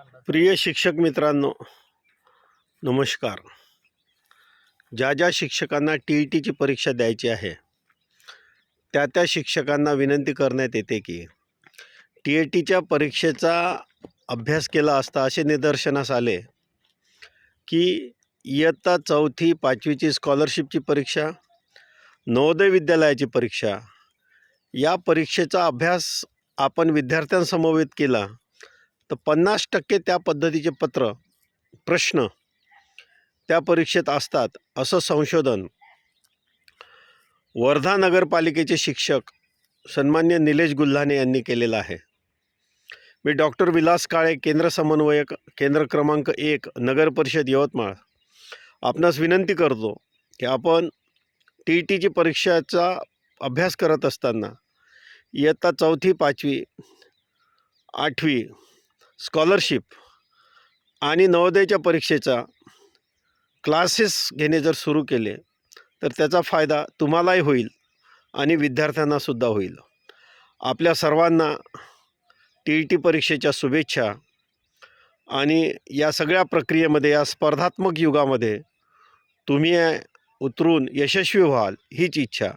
प्रिय शिक्षक मित्रांनो, नमस्कार. ज्या शिक्षकांना टी-ई-टीची परीक्षा द्यायची आहे, त्या शिक्षकांना विनंती करण्यात येते की टी-ई-टीच्या परीक्षेचा अभ्यास केला असता असे निदर्शनास आले की इयत्ता 4थी 5वीची स्कॉलरशिपची परीक्षा, नवोदय विद्यालयाची परीक्षा, या परीक्षेचा अभ्यास आपण विद्यार्थ्यांसमवेत केला तर 50% त्या पद्धतीचे प्रश्न त्या परीक्षेत असतात असं संशोधन वर्धा नगरपालिकेचे शिक्षक सन्मान्य निलेश गुल्हाने यांनी केलेलं आहे. मी डॉक्टर विलास काळे, केंद्र समन्वयक, केंद्र क्रमांक 1, नगर परिषद यवतमाळ, आपणास विनंती करतो की आपण टी-ई-टीची परीक्षेचा अभ्यास करत असताना इयत्ता 4थी 5वी 8वी स्कॉलरशिप आणि नवोदयच्या परीक्षेचा क्लासेस घेणे जर सुरू केले तर त्याचा फायदा तुम्हालाही होईल आणि विद्यार्थ्यांनासुद्धा होईल. आपल्या सर्वांना टी-ई-टी परीक्षेच्या शुभेच्छा. आणि या सगळ्या प्रक्रियेमध्ये, या स्पर्धात्मक युगामध्ये तुम्ही उतरून यशस्वी व्हाल हीच इच्छा.